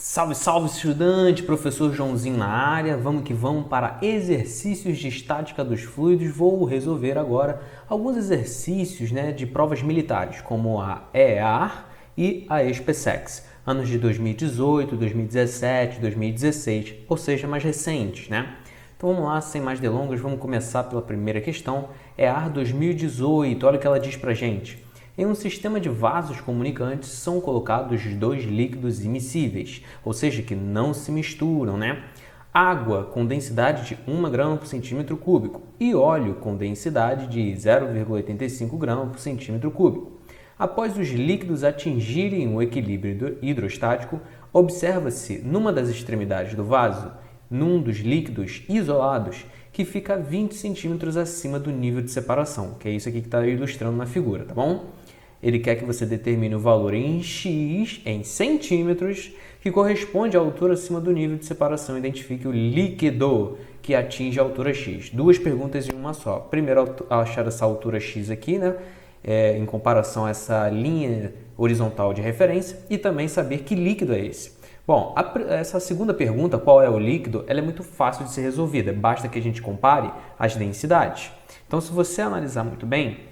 Salve, salve estudante, professor Joãozinho na área, vamos que vamos para exercícios de estática dos fluidos. Vou resolver agora alguns exercícios de provas militares, como a EAR e a SpaceX, anos de 2018, 2017, 2016, ou seja, mais recentes, né? Então vamos lá, sem mais delongas, vamos começar pela primeira questão, EAR 2018, olha o que ela diz pra gente. Em um sistema de vasos comunicantes são colocados dois líquidos immiscíveis, ou seja, que não se misturam, né? Água com densidade de 1 grama por centímetro cúbico e óleo com densidade de 0,85 grama por centímetro cúbico. Após os líquidos atingirem o equilíbrio hidrostático, observa-se numa das extremidades do vaso, num dos líquidos isolados, que fica 20 centímetros acima do nível de separação, que é isso aqui que está ilustrando na figura, tá bom? Ele quer que você determine o valor em x, em centímetros, que corresponde à altura acima do nível de separação. Identifique o líquido que atinge a altura x. Duas perguntas em uma só. Primeiro, achar essa altura x aqui, né? Em comparação a essa linha horizontal de referência, e também saber que líquido é esse. Bom, essa segunda pergunta, qual é o líquido, ela é muito fácil de ser resolvida. Basta que a gente compare as densidades. Então, se você analisar muito bem,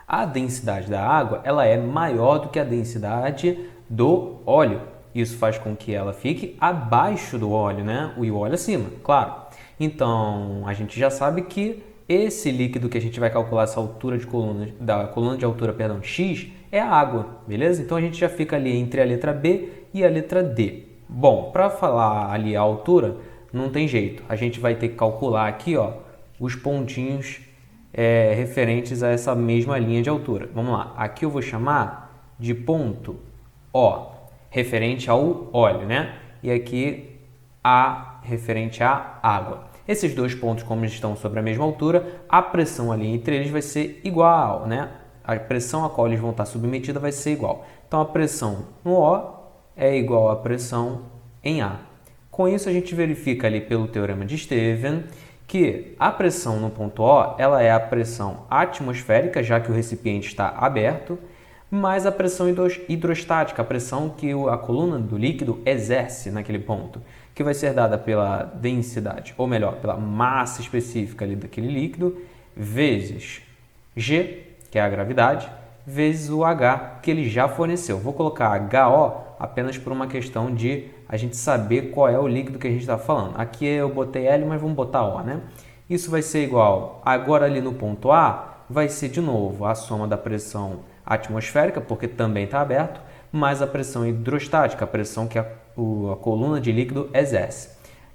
a densidade da água ela é maior do que a densidade do óleo. Isso faz com que ela fique abaixo do óleo, né? E o óleo acima, claro. Então, a gente já sabe que esse líquido que a gente vai calcular essa altura de coluna, da coluna de altura, perdão, x, é a água, beleza? Então, a gente já fica ali entre a letra B e a letra D. Bom, para falar ali a altura, não tem jeito. A gente vai ter que calcular aqui, ó, os pontinhos referentes a essa mesma linha de altura. Vamos lá, aqui eu vou chamar de ponto O, referente ao óleo, né? E aqui A, referente à água. Esses dois pontos, como eles estão sobre a mesma altura, a pressão ali entre eles vai ser igual, né? A pressão a qual eles vão estar submetida vai ser igual. Então, a pressão no O é igual à pressão em A. Com isso, a gente verifica ali pelo teorema de Stevens que a pressão no ponto O ela é a pressão atmosférica, já que o recipiente está aberto, mais a pressão hidrostática, a pressão que a coluna do líquido exerce naquele ponto, que vai ser dada pela densidade, ou melhor, pela massa específica ali daquele líquido, vezes G, que é a gravidade, vezes o H, que ele já forneceu. Vou colocar HO apenas por uma questão de a gente saber qual é o líquido que a gente está falando. Aqui eu botei L, mas vamos botar O, né? Isso vai ser igual, agora ali no ponto A, vai ser de novo a soma da pressão atmosférica, porque também está aberto, mais a pressão hidrostática, a pressão que a coluna de líquido exerce.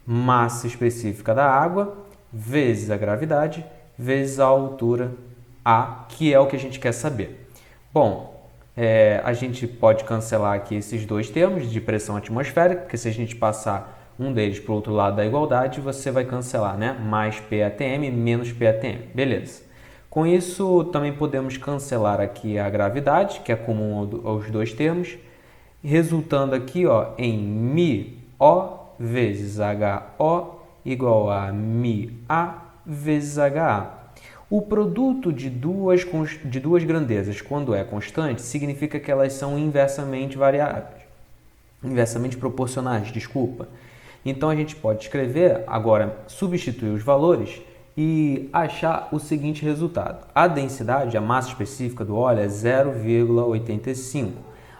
Massa específica da água, vezes a gravidade, vezes a altura A, que é o que a gente quer saber. Bom, a gente pode cancelar aqui esses dois termos de pressão atmosférica, porque se a gente passar um deles para o outro lado da igualdade, você vai cancelar, né? Mais PATM menos PATM. Beleza. Com isso, também podemos cancelar aqui a gravidade, que é comum aos dois termos, resultando aqui ó, em μO vezes HO igual a μA vezes HA. O produto de duas grandezas, quando é constante, significa que elas são inversamente variáveis, inversamente proporcionais, desculpa. Então, a gente pode escrever, agora, substituir os valores e achar o seguinte resultado. A densidade, a massa específica do óleo é 0,85.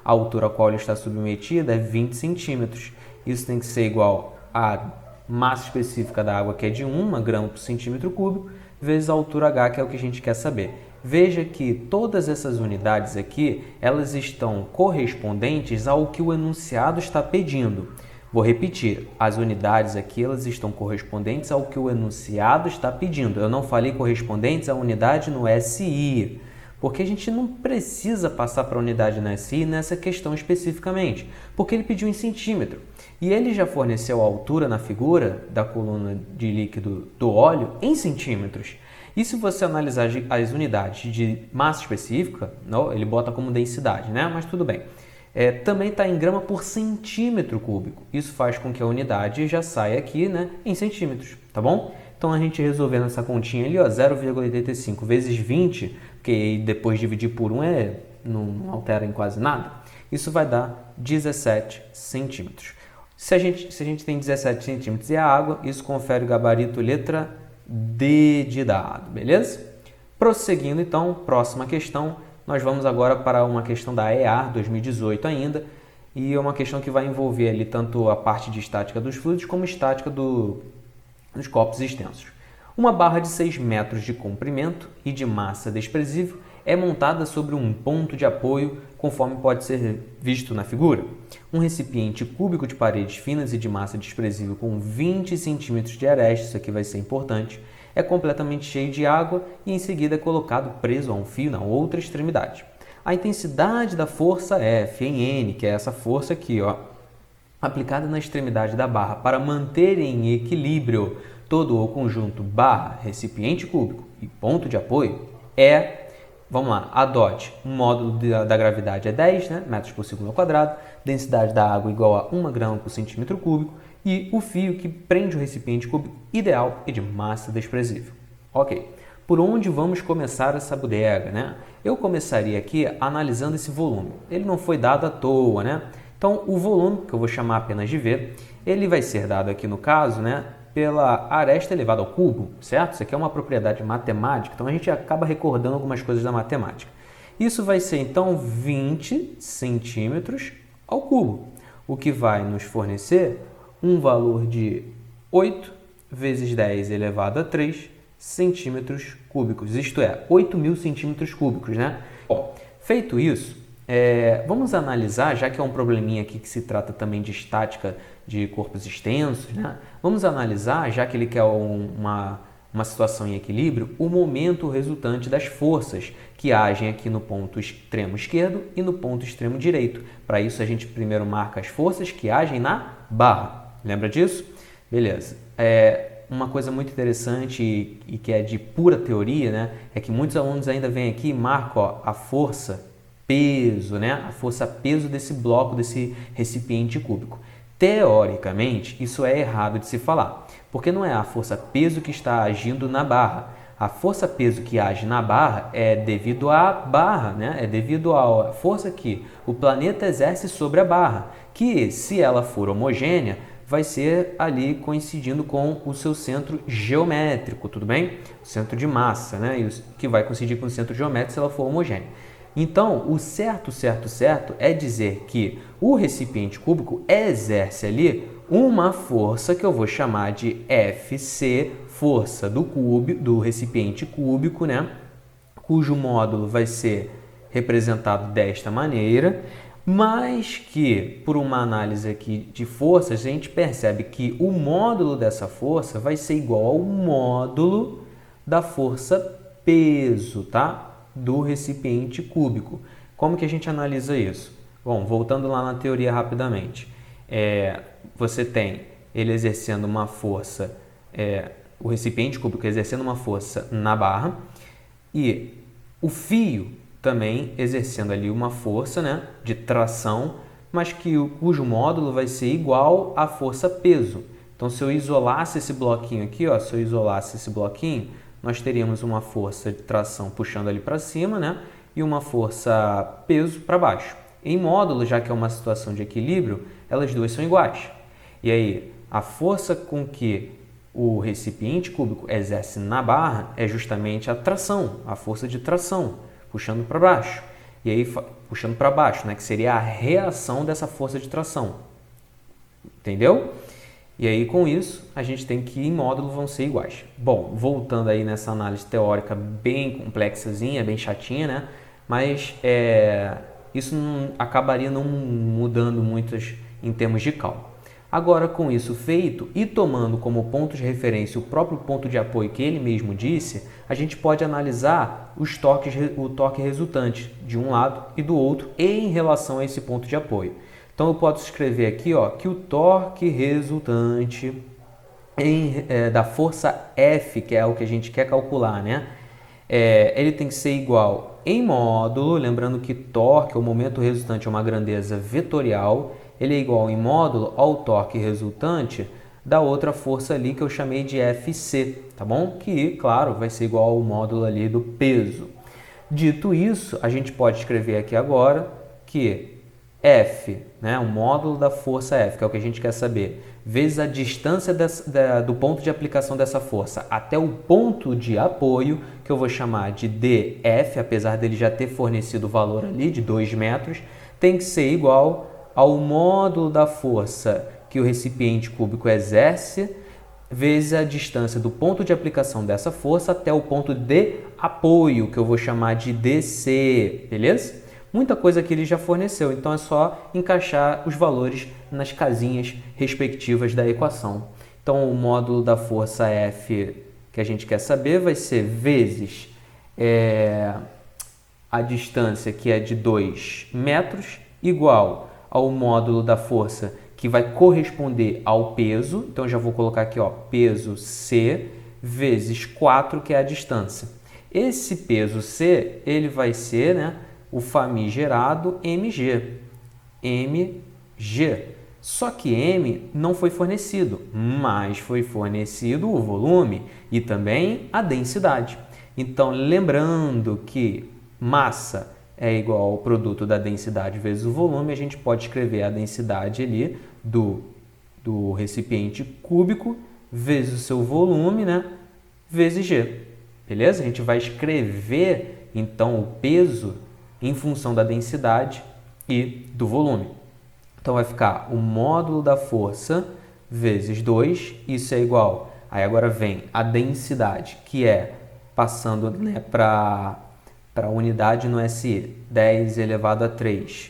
A altura a qual ele está submetida é 20 centímetros. Isso tem que ser igual à massa específica da água, que é de 1 grama por centímetro cúbico, vezes a altura H, que é o que a gente quer saber. Veja que todas essas unidades aqui, elas estão correspondentes ao que o enunciado está pedindo. Vou repetir, as unidades aqui, elas estão correspondentes ao que o enunciado está pedindo. Eu não falei correspondentes à unidade no SI, porque a gente não precisa passar para a unidade no SI nessa questão especificamente, porque ele pediu em centímetro. E ele já forneceu a altura na figura da coluna de líquido do óleo em centímetros. E se você analisar as unidades de massa específica, não, ele bota como densidade, né? Mas tudo bem. Também está em grama por centímetro cúbico. Isso faz com que a unidade já saia aqui, né, em centímetros, tá bom? Então, a gente resolvendo essa continha ali, ó, 0,85 vezes 20, porque depois dividir por 1 não altera em quase nada, isso vai dar 17 centímetros. Se a gente tem 17 centímetros e a água, isso confere o gabarito letra D de dado, beleza? Prosseguindo então, próxima questão, nós vamos agora para uma questão da EAR 2018 ainda, e é uma questão que vai envolver ali tanto a parte de estática dos fluidos como estática dos corpos extensos. Uma barra de 6 metros de comprimento e de massa desprezível é montada sobre um ponto de apoio, conforme pode ser visto na figura. Um recipiente cúbico de paredes finas e de massa desprezível com 20 centímetros de aresta, isso aqui vai ser importante, é completamente cheio de água e em seguida é colocado preso a um fio na outra extremidade. A intensidade da força F em N, que é essa força aqui, ó, aplicada na extremidade da barra para manter em equilíbrio todo o conjunto barra, recipiente cúbico e ponto de apoio é, vamos lá, adote um módulo da gravidade é 10 metros por segundo ao quadrado, densidade da água igual a 1 grama por centímetro cúbico e o fio que prende o recipiente cúbico ideal e de massa desprezível. Ok, por onde vamos começar essa bodega, né? Eu começaria aqui analisando esse volume. Ele não foi dado à toa, né? Então, o volume, que eu vou chamar apenas de V, ele vai ser dado aqui no caso, né, pela aresta elevada ao cubo, certo? Isso aqui é uma propriedade matemática, então a gente acaba recordando algumas coisas da matemática. Isso vai ser, então, 20 centímetros ao cubo, o que vai nos fornecer um valor de 8 vezes 10 elevado a 3 centímetros cúbicos, isto é, 8.000 centímetros cúbicos, né? Bom, feito isso, vamos analisar, já que é um probleminha aqui que se trata também de estática de corpos extensos, né? Vamos analisar, já que ele quer uma situação em equilíbrio, o momento resultante das forças que agem aqui no ponto extremo esquerdo e no ponto extremo direito. Para isso, a gente primeiro marca as forças que agem na barra. Lembra disso? Beleza. Uma coisa muito interessante e que é de pura teoria, né, é que muitos alunos ainda vêm aqui e marcam, ó, a força peso, né, a força peso desse bloco, desse recipiente cúbico. Teoricamente, isso é errado de se falar, porque não é a força peso que está agindo na barra. A força peso que age na barra é devido à barra, né? É devido à força que o planeta exerce sobre a barra, que se ela for homogênea, vai ser ali coincidindo com o seu centro geométrico, tudo bem? O centro de massa, né? Que vai coincidir com o centro geométrico se ela for homogênea. Então, o certo é dizer que o recipiente cúbico exerce ali uma força que eu vou chamar de Fc, força do recipiente cúbico, né? Cujo módulo vai ser representado desta maneira, mas que, por uma análise aqui de forças, a gente percebe que o módulo dessa força vai ser igual ao módulo da força peso, tá? Do recipiente cúbico. Como que a gente analisa isso? Bom, voltando lá na teoria rapidamente, você tem ele exercendo uma força, o recipiente cúbico exercendo uma força na barra e o fio também exercendo ali uma força, né, de tração, mas cujo módulo vai ser igual à força peso. Então, se eu isolasse esse bloquinho aqui, ó, nós teríamos uma força de tração puxando ali para cima, né, e uma força peso para baixo. Em módulo, já que é uma situação de equilíbrio, elas duas são iguais. E aí, a força com que o recipiente cúbico exerce na barra é justamente a tração, a força de tração, puxando para baixo. E aí, puxando para baixo, né, que seria a reação dessa força de tração. Entendeu? E aí, com isso, a gente tem que em módulo vão ser iguais. Bom, voltando aí nessa análise teórica bem complexazinha, bem chatinha, né? Mas isso acabaria não mudando muito em termos de cálculo. Agora, com isso feito e tomando como ponto de referência o próprio ponto de apoio que ele mesmo disse, a gente pode analisar o torque resultante de um lado e do outro em relação a esse ponto de apoio. Então, eu posso escrever aqui, ó, que o torque resultante da força F, que é o que a gente quer calcular, né? Ele tem que ser igual em módulo, lembrando que torque, o momento resultante, é uma grandeza vetorial, ele é igual em módulo ao torque resultante da outra força ali que eu chamei de Fc, tá bom? Que, claro, vai ser igual ao módulo ali do peso. Dito isso, a gente pode escrever aqui agora que F, né, o módulo da força F, que é o que a gente quer saber, vezes a distância do ponto de aplicação dessa força até o ponto de apoio, que eu vou chamar de DF, apesar dele já ter fornecido o valor ali de 2 metros, tem que ser igual ao módulo da força que o recipiente cúbico exerce, vezes a distância do ponto de aplicação dessa força até o ponto de apoio, que eu vou chamar de DC, beleza? Muita coisa que ele já forneceu, então é só encaixar os valores nas casinhas respectivas da equação. Então, o módulo da força F que a gente quer saber vai ser vezes a distância, que é de 2 metros, igual ao módulo da força que vai corresponder ao peso. Então, eu já vou colocar aqui, ó, peso C vezes 4, que é a distância. Esse peso C, ele vai ser, né, o famigerado mg. Só que m não foi fornecido, mas foi fornecido o volume e também a densidade. Então, lembrando que massa é igual ao produto da densidade vezes o volume, a gente pode escrever a densidade ali do recipiente cúbico vezes o seu volume, né, vezes G. Beleza? A gente vai escrever, então, o peso em função da densidade e do volume. Então, vai ficar o módulo da força vezes 2, isso é igual. Aí agora vem a densidade, que é, passando, né, para a unidade no SI, 10 elevado a 3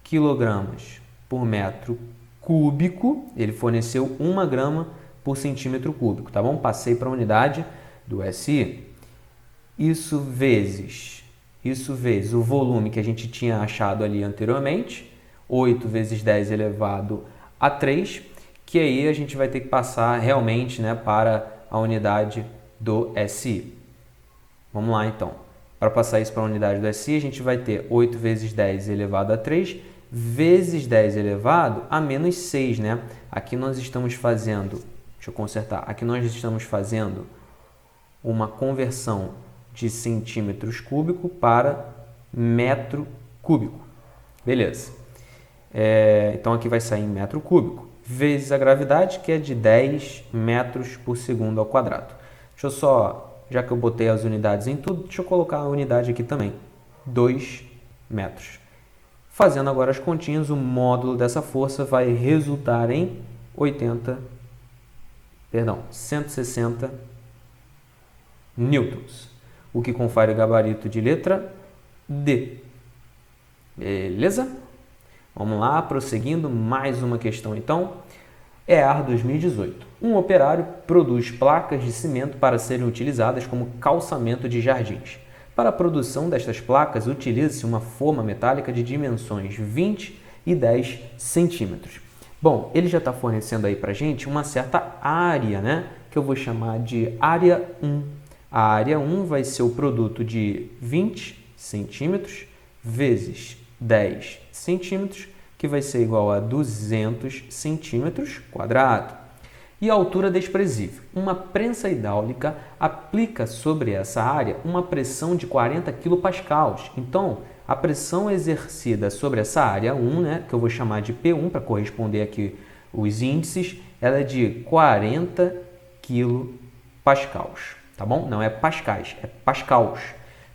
quilogramas por metro cúbico. Ele forneceu 1 grama por centímetro cúbico, tá bom? Passei para a unidade do SI. Isso vezes o volume que a gente tinha achado ali anteriormente, 8 vezes 10 elevado a 3, que aí a gente vai ter que passar realmente, né, para a unidade do SI. Vamos lá, então. Para passar isso para a unidade do SI, a gente vai ter 8 vezes 10 elevado a 3 vezes 10 elevado a menos 6, né? Aqui nós estamos fazendo, deixa eu consertar, aqui nós estamos fazendo uma conversão de centímetros cúbicos para metro cúbico. Beleza. Então, aqui vai sair em metro cúbico, vezes a gravidade, que é de 10 metros por segundo ao quadrado. Deixa eu só, já que eu botei as unidades em tudo, deixa eu colocar a unidade aqui também, 2 metros. Fazendo agora as continhas, o módulo dessa força vai resultar em 160 newtons, o que confere o gabarito de letra D. Beleza? Vamos lá, prosseguindo, mais uma questão então. EAR 2018. Um operário produz placas de cimento para serem utilizadas como calçamento de jardins. Para a produção destas placas, utiliza-se uma forma metálica de dimensões 20 e 10 centímetros. Bom, ele já está fornecendo aí para a gente uma certa área, né? Que eu vou chamar de área 1. A área 1 vai ser o produto de 20 centímetros vezes 10 centímetros, que vai ser igual a 200 centímetros quadrados. E a altura desprezível. Uma prensa hidráulica aplica sobre essa área uma pressão de 40 kPa. Então, a pressão exercida sobre essa área 1, né, que eu vou chamar de P1 para corresponder aqui os índices, ela é de 40 kPa, tá bom? Não é pascais, é pascals.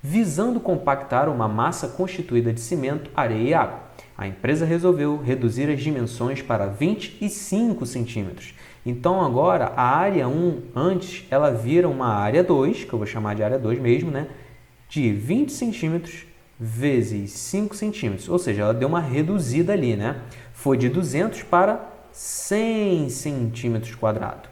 Visando compactar uma massa constituída de cimento, areia e água. A empresa resolveu reduzir as dimensões para 25 centímetros. Então, agora, a área 1, antes, ela vira uma área 2, que eu vou chamar de área 2 mesmo, né? De 20 centímetros vezes 5 centímetros. Ou seja, ela deu uma reduzida ali, né? Foi de 200 para 100 centímetros quadrados.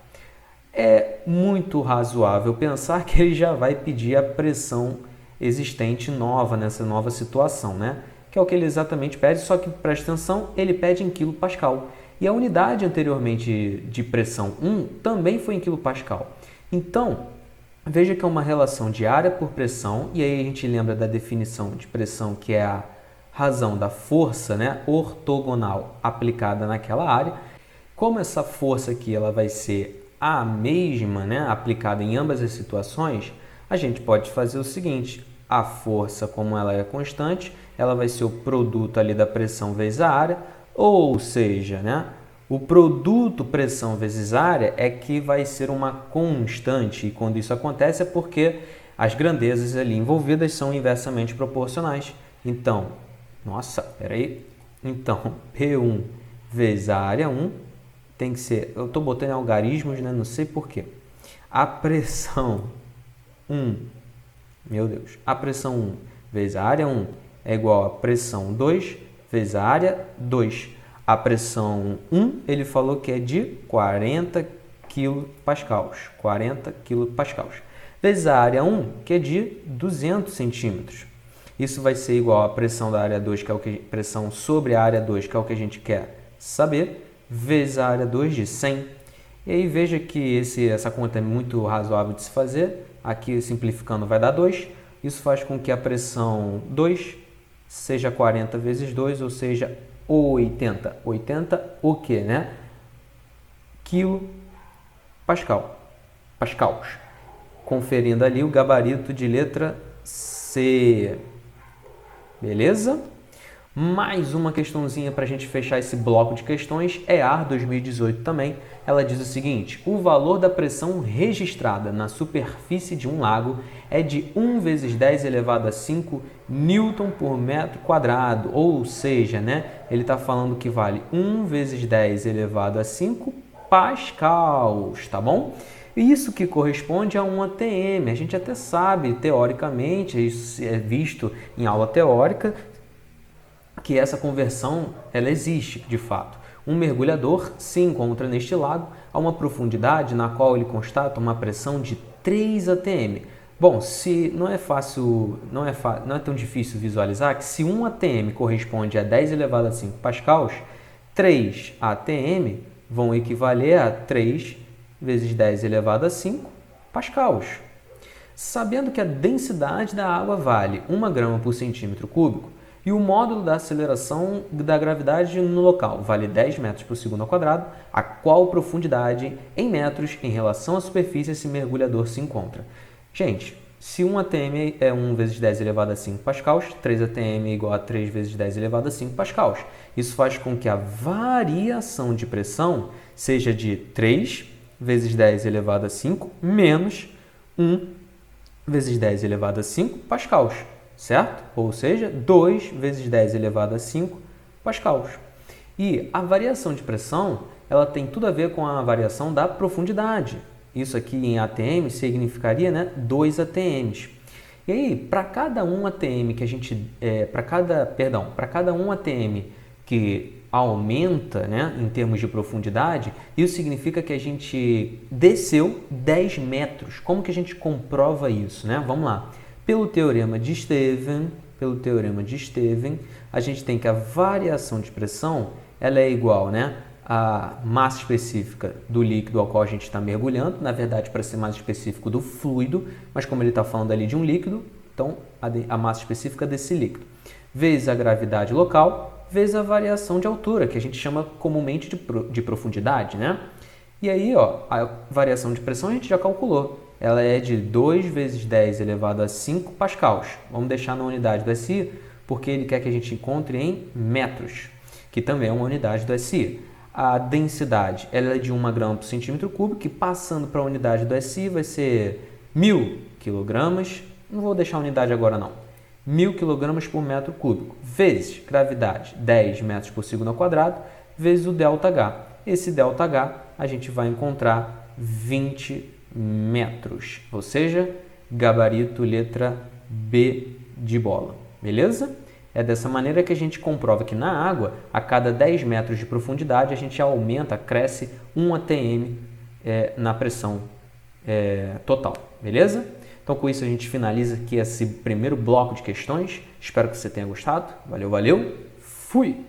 É muito razoável pensar que ele já vai pedir a pressão existente nova nessa nova situação, né? Que é o que ele exatamente pede, só que, preste atenção, ele pede em quilopascal. E a unidade anteriormente de pressão 1 também foi em quilopascal. Então, veja que é uma relação de área por pressão, e aí a gente lembra da definição de pressão, que é a razão da força, né, ortogonal aplicada naquela área. Como essa força aqui ela vai ser a mesma, né, aplicada em ambas as situações, a gente pode fazer o seguinte: a força, como ela é constante, ela vai ser o produto ali da pressão vezes a área, ou seja, né, o produto pressão vezes área é que vai ser uma constante, e quando isso acontece é porque as grandezas ali envolvidas são inversamente proporcionais. Então, nossa, peraí, então P1 vezes a área 1 tem que ser, eu estou botando algarismos, né, não sei porquê, a pressão 1, meu Deus, a pressão 1 vezes a área 1 é igual a pressão 2 vezes a área 2. A pressão 1, ele falou que é de 40 kPa, 40 kPa, vezes a área 1, que é de 200 centímetros. Isso vai ser igual à pressão da área 2, que é o que pressão sobre a área 2, que é o que a gente quer saber, vezes a área 2 de 100. E aí veja que essa conta é muito razoável de se fazer. Aqui simplificando vai dar 2. Isso faz com que a pressão 2 seja 40 vezes 2, ou seja, 80. 80 o quê, né? Quilo Pascal. Pascals. Conferindo ali o gabarito de letra C. Beleza? Mais uma questãozinha para a gente fechar esse bloco de questões, é AR 2018 também. Ela diz o seguinte: o valor da pressão registrada na superfície de um lago é de 1 vezes 10 elevado a 5 newton por metro quadrado, ou seja, né, ele está falando que vale 1 vezes 10 elevado a 5 pascals, tá bom? Isso que corresponde a 1 atm. A gente até sabe, teoricamente, isso é visto em aula teórica, que essa conversão ela existe de fato. Um mergulhador se encontra neste lago a uma profundidade na qual ele constata uma pressão de 3 atm. Bom, se não é tão difícil visualizar que se 1 atm corresponde a 10 elevado a 5 pascals, 3 atm vão equivaler a 3 vezes 10 elevado a 5 pascals. Sabendo que a densidade da água vale 1 grama por centímetro cúbico, e o módulo da aceleração da gravidade no local vale 10 metros por segundo ao quadrado, a qual profundidade em metros em relação à superfície esse mergulhador se encontra? Gente, se 1 atm é 1 vezes 10 elevado a 5 pascals, 3 atm é igual a 3 vezes 10 elevado a 5 pascals. Isso faz com que a variação de pressão seja de 3 vezes 10 elevado a 5 menos 1 vezes 10 elevado a 5 pascals. Certo? Ou seja, 2 vezes 10 elevado a 5 pascals. E a variação de pressão, ela tem tudo a ver com a variação da profundidade. Isso aqui em atm significaria, né, 2 atms. E aí, para cada 1 atm que a gente, para cada 1 atm que aumenta, né, em termos de profundidade, isso significa que a gente desceu 10 metros. Como que a gente comprova isso, né? Vamos lá. Pelo teorema de Stevens, a gente tem que a variação de pressão ela é igual, né, à massa específica do líquido ao qual a gente está mergulhando, na verdade, para ser mais específico, do fluido, mas como ele está falando ali de um líquido, então a massa específica desse líquido, vezes a gravidade local, vezes a variação de altura, que a gente chama comumente de profundidade, né? E aí, ó, a variação de pressão a gente já calculou. Ela é de 2 vezes 10 elevado a 5 pascals. Vamos deixar na unidade do SI, porque ele quer que a gente encontre em metros, que também é uma unidade do SI. A densidade ela é de 1 grama por centímetro cúbico, que passando para a unidade do SI vai ser 1000 quilogramas. Não vou deixar a unidade agora não. 1000 quilogramas por metro cúbico, vezes gravidade 10 metros por segundo ao quadrado, vezes o ΔH. Esse ΔH a gente vai encontrar 20 metros, ou seja, gabarito letra B de bola, beleza? É dessa maneira que a gente comprova que na água, a cada 10 metros de profundidade, a gente aumenta, cresce 1 atm na pressão total, beleza? Então com isso a gente finaliza aqui esse primeiro bloco de questões, espero que você tenha gostado, valeu, fui!